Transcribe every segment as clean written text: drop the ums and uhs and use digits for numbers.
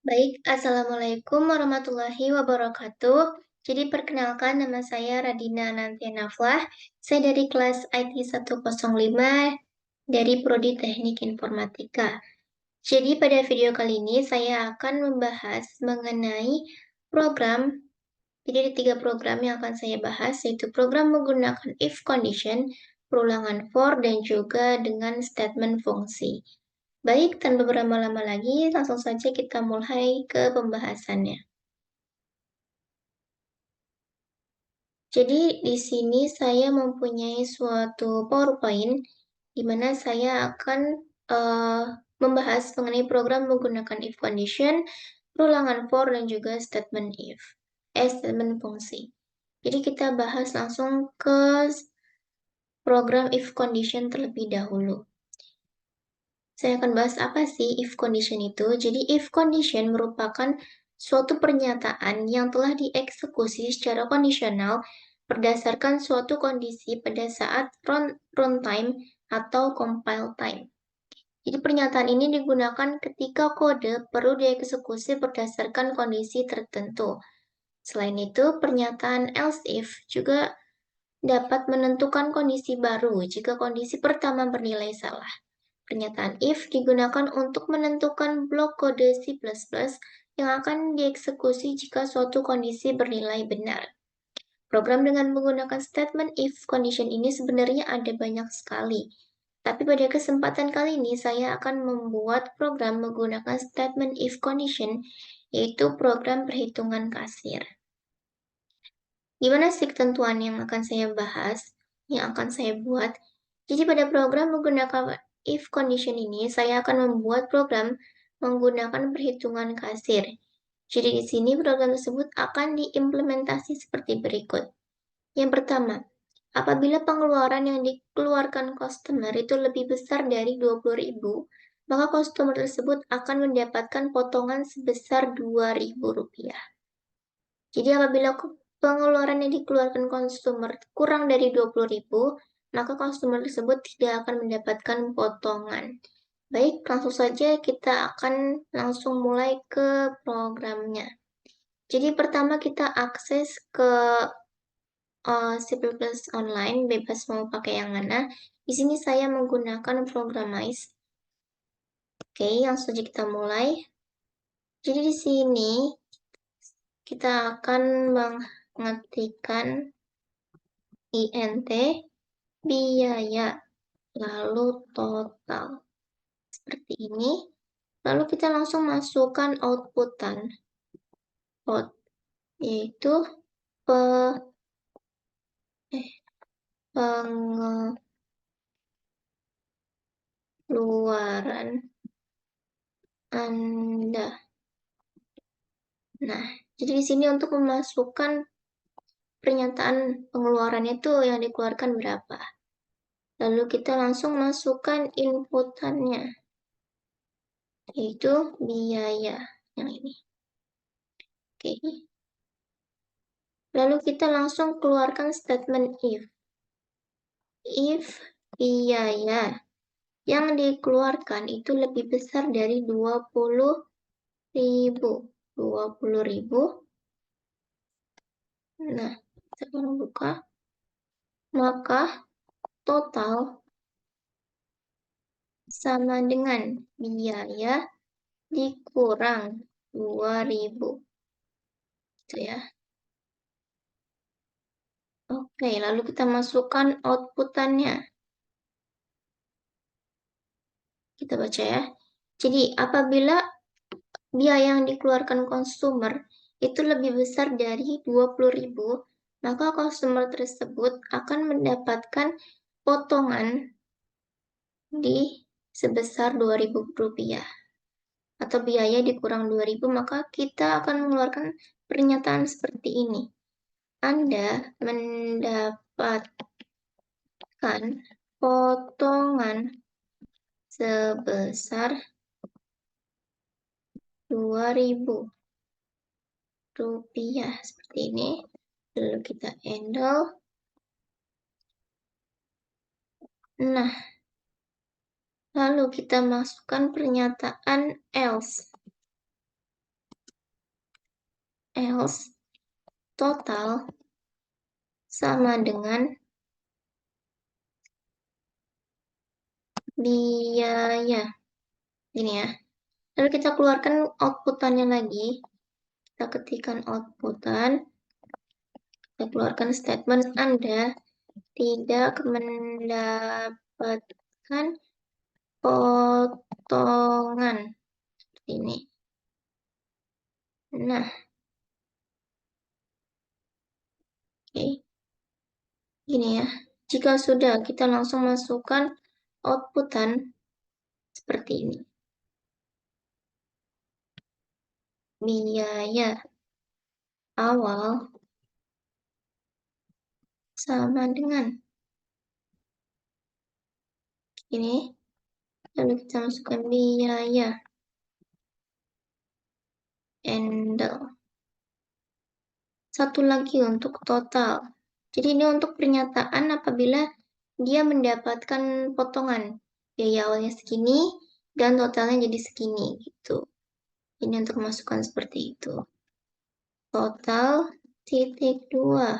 Baik, Assalamualaikum warahmatullahi wabarakatuh. Jadi perkenalkan nama saya Radina Nantia Naflah. Saya dari kelas IT 105 dari Prodi Teknik Informatika. Jadi pada video kali ini saya akan membahas mengenai program. Jadi ada 3 program yang akan saya bahas, yaitu program menggunakan if condition, perulangan for, dan juga dengan statement fungsi. Baik, tanpa berlama-lama lagi, langsung saja kita mulai ke pembahasannya. Jadi, di sini saya mempunyai suatu PowerPoint, di mana saya akan membahas mengenai program menggunakan if condition, perulangan for, dan juga statement fungsi. Jadi, kita bahas langsung ke program if condition terlebih dahulu. Saya akan bahas apa sih if condition itu. Jadi if condition merupakan suatu pernyataan yang telah dieksekusi secara kondisional berdasarkan suatu kondisi pada saat runtime atau compile time. Jadi pernyataan ini digunakan ketika kode perlu dieksekusi berdasarkan kondisi tertentu. Selain itu, pernyataan else if juga dapat menentukan kondisi baru jika kondisi pertama bernilai salah. Pernyataan if digunakan untuk menentukan blok kode C++ yang akan dieksekusi jika suatu kondisi bernilai benar. Program dengan menggunakan statement if condition ini sebenarnya ada banyak sekali. Tapi pada kesempatan kali ini saya akan membuat program menggunakan statement if condition, yaitu program perhitungan kasir. Gimana sih ketentuan yang akan saya bahas, yang akan saya buat? Jadi pada program menggunakan if condition ini, saya akan membuat program menggunakan perhitungan kasir. Jadi di sini program tersebut akan diimplementasi seperti berikut. Yang pertama, apabila pengeluaran yang dikeluarkan customer itu lebih besar dari 20.000, maka customer tersebut akan mendapatkan potongan sebesar Rp2.000. Jadi apabila pengeluaran yang dikeluarkan konsumer kurang dari 20.000, maka konsumer tersebut tidak akan mendapatkan potongan. Baik, langsung saja kita akan langsung mulai ke programnya. Jadi pertama kita akses ke C++ online, bebas mau pakai yang mana. Di sini saya menggunakan Programize. Oke, langsung saja kita mulai. Jadi di sini kita akan mengetikkan INT biaya, lalu total. Seperti ini. Lalu kita langsung masukkan outputan. Yaitu pe, pengeluaran Anda. Nah, jadi di sini untuk memasukkan pernyataan pengeluarannya itu yang dikeluarkan berapa. Lalu kita langsung masukkan inputannya, yaitu biaya yang ini. Oke. Lalu kita langsung keluarkan statement if. If biaya yang dikeluarkan itu lebih besar dari 20.000. 20.000. Nah, saya buka. Maka total sama dengan biaya dikurang 2000. Gitu ya. Oke, lalu kita masukkan outputannya. Kita baca ya. Jadi, apabila biaya yang dikeluarkan konsumer itu lebih besar dari 20.000, maka konsumer tersebut akan mendapatkan potongan di sebesar Rp2.000. Atau biaya dikurang 2.000, maka kita akan mengeluarkan pernyataan seperti ini. Anda mendapatkan potongan sebesar Rp2.000. Seperti ini. Lalu kita handle. Nah, lalu kita masukkan pernyataan else. else total sama dengan biaya. Gini ya. Lalu kita keluarkan outputannya lagi. Kita ketikkan outputan. Kita keluarkan statement Anda tidak mendapatkan potongan. Ini. Nah, oke. Gini ya. Jika sudah, kita langsung masukkan outputan seperti ini. Biaya awal sama dengan ini. Lalu kita masukkan biaya handle. Satu lagi untuk total. Jadi ini untuk pernyataan apabila dia mendapatkan potongan. Biaya awalnya segini dan totalnya jadi segini gitu. Ini untuk masukkan seperti itu. Total titik 2.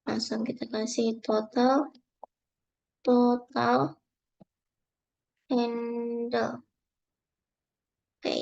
Langsung kita kasih total handle. Oke,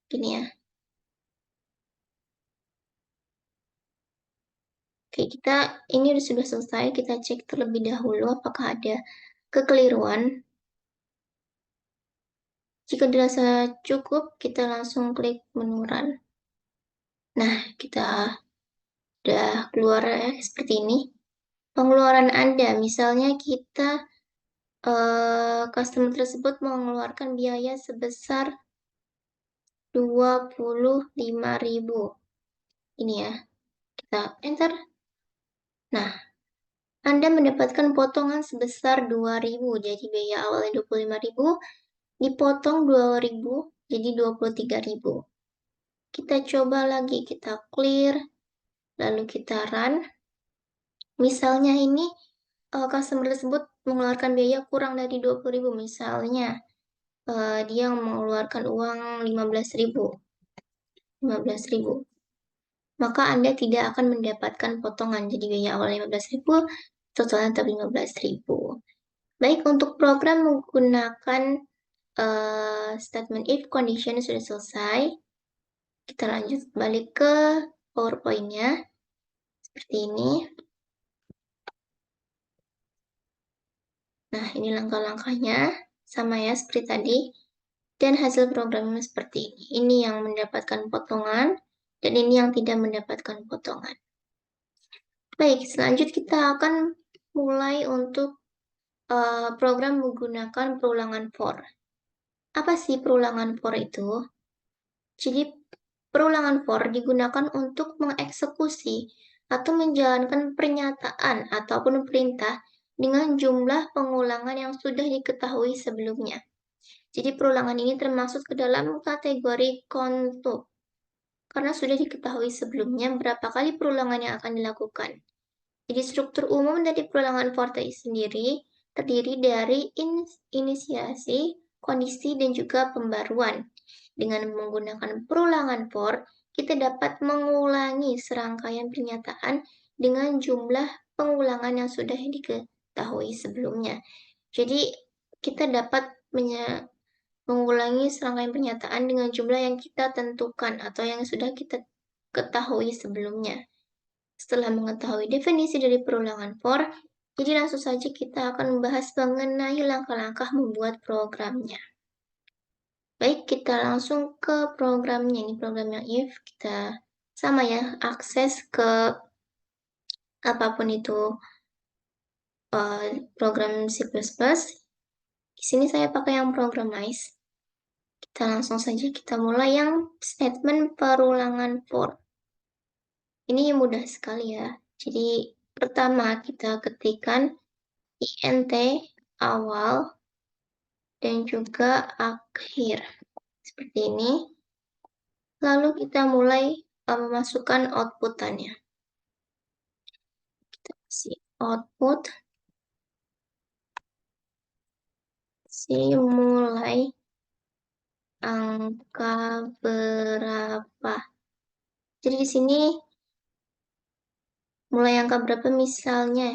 gini ya. Oke, ini sudah selesai. Kita cek terlebih dahulu apakah ada kekeliruan. Jika dirasa cukup, kita langsung klik menu run. Nah, kita udah keluar seperti ini. Pengeluaran Anda, misalnya customer tersebut mengeluarkan biaya sebesar 25.000. Ini ya, kita enter. Nah, Anda mendapatkan potongan sebesar 2.000. Jadi biaya awalnya 25.000, dipotong 2.000, jadi 23.000. Kita coba lagi, kita clear, lalu kita run. Misalnya ini customer tersebut mengeluarkan biaya kurang dari 20.000, misalnya dia mengeluarkan uang 15.000. Maka Anda tidak akan mendapatkan potongan. Jadi biaya awal 15.000, totalnya tetap 15.000. Baik, untuk program menggunakan statement if condition sudah selesai. Kita lanjut balik ke PowerPoint-nya. Seperti ini. Nah, ini langkah-langkahnya. Sama ya seperti tadi. Dan hasil programnya seperti ini. Ini yang mendapatkan potongan, dan ini yang tidak mendapatkan potongan. Baik, selanjutnya kita akan mulai untuk program menggunakan perulangan for. Apa sih perulangan for itu? Jadi, perulangan for digunakan untuk mengeksekusi atau menjalankan pernyataan ataupun perintah dengan jumlah pengulangan yang sudah diketahui sebelumnya. Jadi perulangan ini termasuk ke dalam kategori kontuk, karena sudah diketahui sebelumnya berapa kali perulangan yang akan dilakukan. Jadi struktur umum dari perulangan for sendiri terdiri dari inisiasi, kondisi, dan juga pembaruan. Dengan menggunakan perulangan for, kita dapat mengulangi serangkaian pernyataan dengan jumlah pengulangan yang sudah diketahui sebelumnya. Jadi kita dapat mengulangi serangkaian pernyataan dengan jumlah yang kita tentukan atau yang sudah kita ketahui sebelumnya. Setelah mengetahui definisi dari perulangan for, jadi langsung saja kita akan membahas mengenai langkah-langkah membuat programnya. Baik, kita langsung ke programnya. Ini programnya if, kita sama ya, akses ke apapun itu program C++. Di sini saya pakai yang programize. Kita langsung saja kita mulai yang statement perulangan for. Ini mudah sekali ya. Jadi pertama kita ketikkan int awal dan juga akhir. Seperti ini. Lalu kita mulai memasukkan outputannya. Kita kasih output mulai angka berapa. Jadi di sini mulai angka berapa misalnya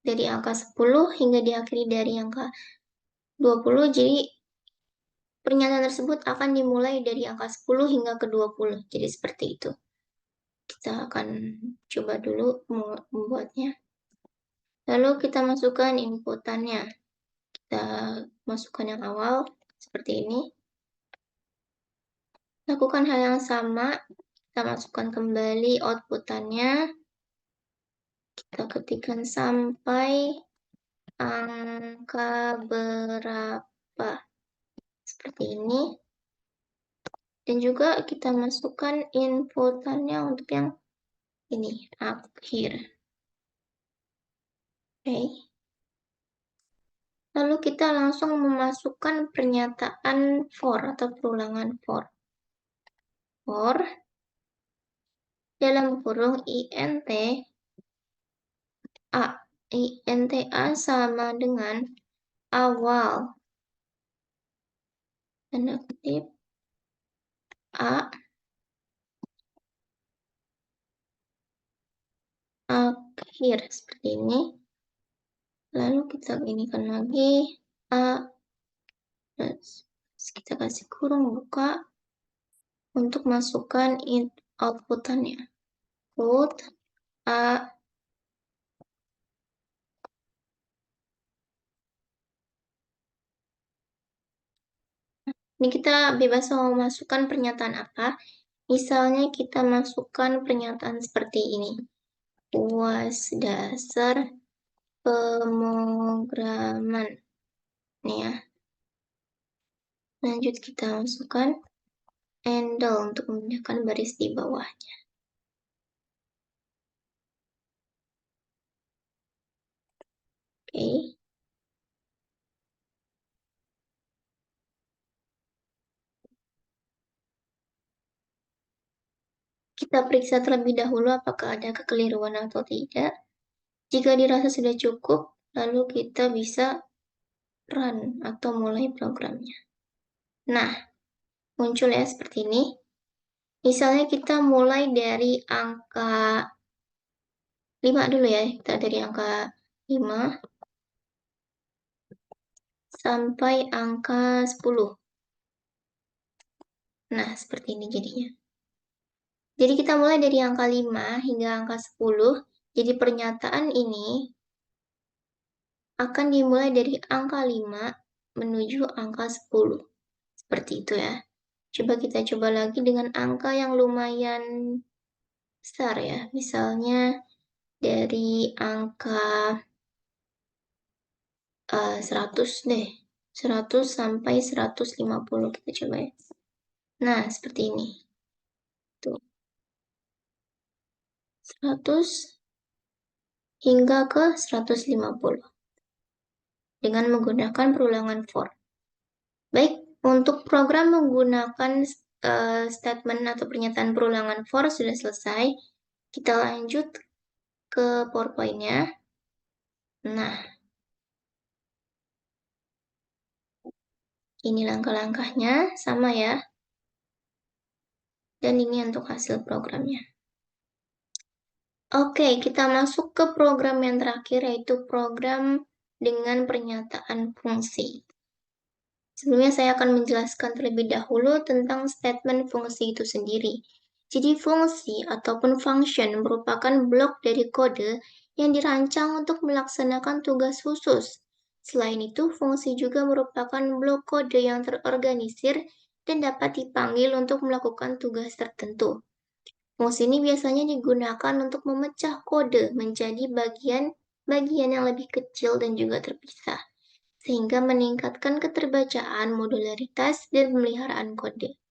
dari angka 10 hingga diakhiri dari angka 20. Jadi pernyataan tersebut akan dimulai dari angka 10 hingga ke 20. Jadi seperti itu. Kita akan coba dulu membuatnya. Lalu kita masukkan inputannya. Kita masukkan yang awal seperti ini. Lakukan hal yang sama. Kita masukkan kembali outputannya. Kita ketikkan sampai angka berapa. Seperti ini. Dan juga kita masukkan inputannya untuk yang ini, akhir. Oke. Lalu kita langsung memasukkan pernyataan for atau perulangan for. For dalam kurung int a. int a sama dengan awal. Tanda kutip a akhir seperti ini. Lalu kita inikan lagi a. Kita kasih kurung buka untuk masukkan outputannya. Put a. Ini kita bebas mau masukkan pernyataan apa. Misalnya kita masukkan pernyataan seperti ini. UAS dasar pemrograman. Nih ya. Lanjut kita masukkan handle untuk memindahkan baris di bawahnya. Oke. Kita periksa terlebih dahulu apakah ada kekeliruan atau tidak. Jika dirasa sudah cukup, lalu kita bisa run atau mulai programnya. Nah, muncul ya seperti ini. Misalnya kita mulai dari angka 5 dulu ya. Kita dari angka 5 sampai angka 10. Nah, seperti ini jadinya. Jadi kita mulai dari angka 5 hingga angka 10. Jadi pernyataan ini akan dimulai dari angka 5 menuju angka 10. Seperti itu ya. Coba kita coba lagi dengan angka yang lumayan besar ya. Misalnya dari angka 100 deh. 100 sampai 150 kita coba ya. Nah, seperti ini. Tuh. 100 hingga ke 150 dengan menggunakan perulangan for. Baik, untuk program menggunakan statement atau pernyataan perulangan for sudah selesai. Kita lanjut ke PowerPoint-nya. Nah, ini langkah-langkahnya, sama ya. Dan ini untuk hasil programnya. Oke, kita masuk ke program yang terakhir, yaitu program dengan pernyataan fungsi. Sebelumnya saya akan menjelaskan terlebih dahulu tentang statement fungsi itu sendiri. Jadi fungsi ataupun function merupakan blok dari kode yang dirancang untuk melaksanakan tugas khusus. Selain itu, fungsi juga merupakan blok kode yang terorganisir dan dapat dipanggil untuk melakukan tugas tertentu. Fungsi ini biasanya digunakan untuk memecah kode menjadi bagian-bagian yang lebih kecil dan juga terpisah, sehingga meningkatkan keterbacaan, modularitas, dan pemeliharaan kode.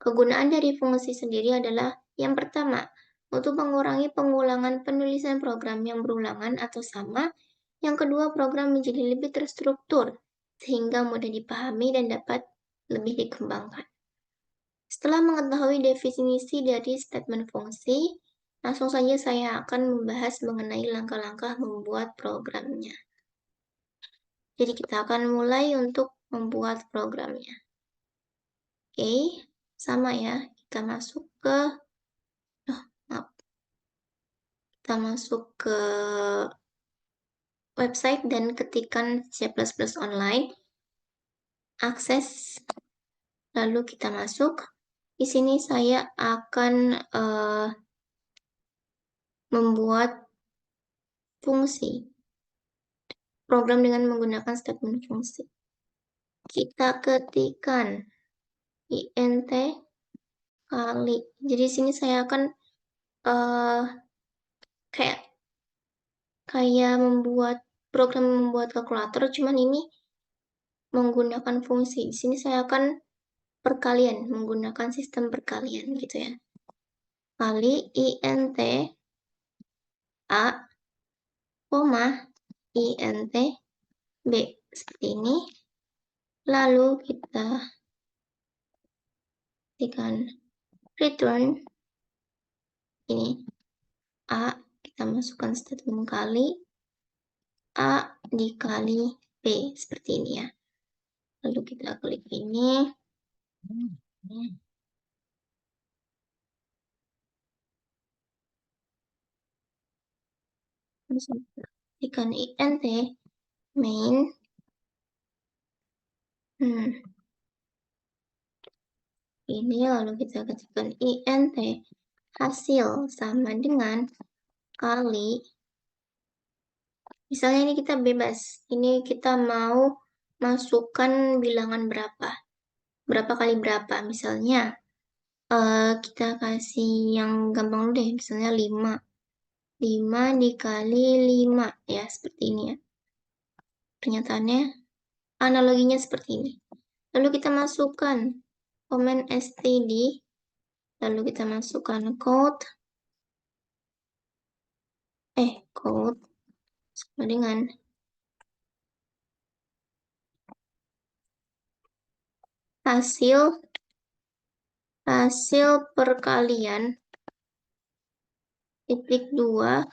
Kegunaan dari fungsi sendiri adalah yang pertama, untuk mengurangi pengulangan penulisan program yang berulangan atau sama. Yang kedua, program menjadi lebih terstruktur, sehingga mudah dipahami dan dapat lebih dikembangkan. Setelah mengetahui definisi dari statement fungsi, langsung saja saya akan membahas mengenai langkah-langkah membuat programnya. Jadi kita akan mulai untuk membuat programnya. Oke, sama ya. Kita masuk ke kita masuk ke website dan ketikkan C++ online, akses, lalu kita masuk. Di sini saya akan membuat fungsi, program dengan menggunakan statement fungsi. Kita ketikkan int kali. Jadi di sini saya akan uh, kayak membuat program membuat kalkulator, cuman ini menggunakan fungsi. Di sini saya akan perkalian, menggunakan sistem perkalian gitu ya. Kali int a, koma int b seperti ini. Lalu kita ketikkan return ini a, kita masukkan statement kali a dikali b seperti ini ya. Lalu kita klik ini. Ketikkan int main ini, lalu kita ketikkan int hasil sama dengan kali, misalnya ini kita bebas, ini kita mau masukkan bilangan berapa kali berapa, misalnya kita kasih yang gampang dulu deh, misalnya 5 dikali 5 ya, seperti ini ya. Pernyataannya analoginya seperti ini. Lalu kita masukkan komen std, lalu kita masukkan code sama dengan hasil perkalian titik 2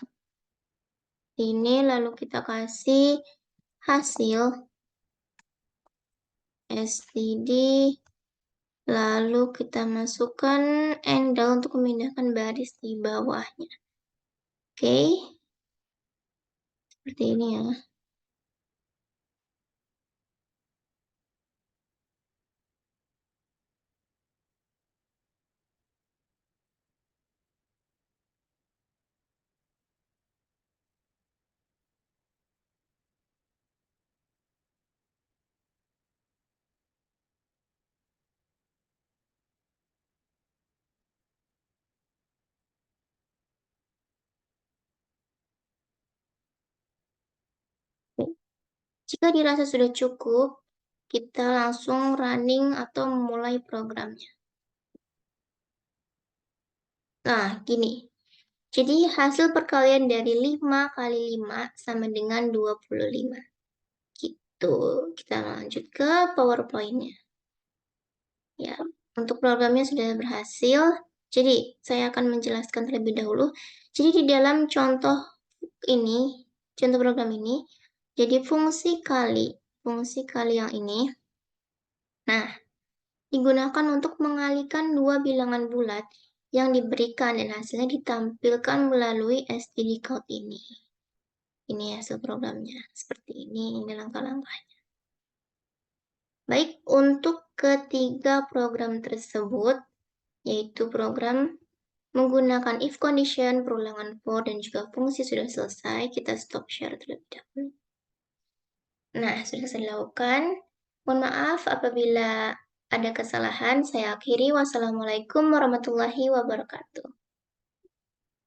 ini, lalu kita kasih hasil std, lalu kita masukkan handle untuk memindahkan baris di bawahnya. Oke, seperti ini ya. Jika dirasa sudah cukup, kita langsung running atau memulai programnya. Nah, gini. Jadi hasil perkalian dari 5 kali 5 sama dengan 25. Gitu. Kita lanjut ke PowerPoint-nya. Ya, untuk programnya sudah berhasil. Jadi, saya akan menjelaskan terlebih dahulu. Jadi, di dalam contoh program ini, jadi fungsi kali yang ini, nah, digunakan untuk mengalihkan dua bilangan bulat yang diberikan dan hasilnya ditampilkan melalui std code ini. Ini hasil programnya, seperti ini langkah-langkahnya. Baik, untuk ketiga program tersebut, yaitu program menggunakan if condition, perulangan for, dan juga fungsi sudah selesai, kita stop share terlebih dahulu. Nah, sudah saya lakukan. Mohon maaf apabila ada kesalahan. Saya akhiri. Wassalamualaikum warahmatullahi wabarakatuh.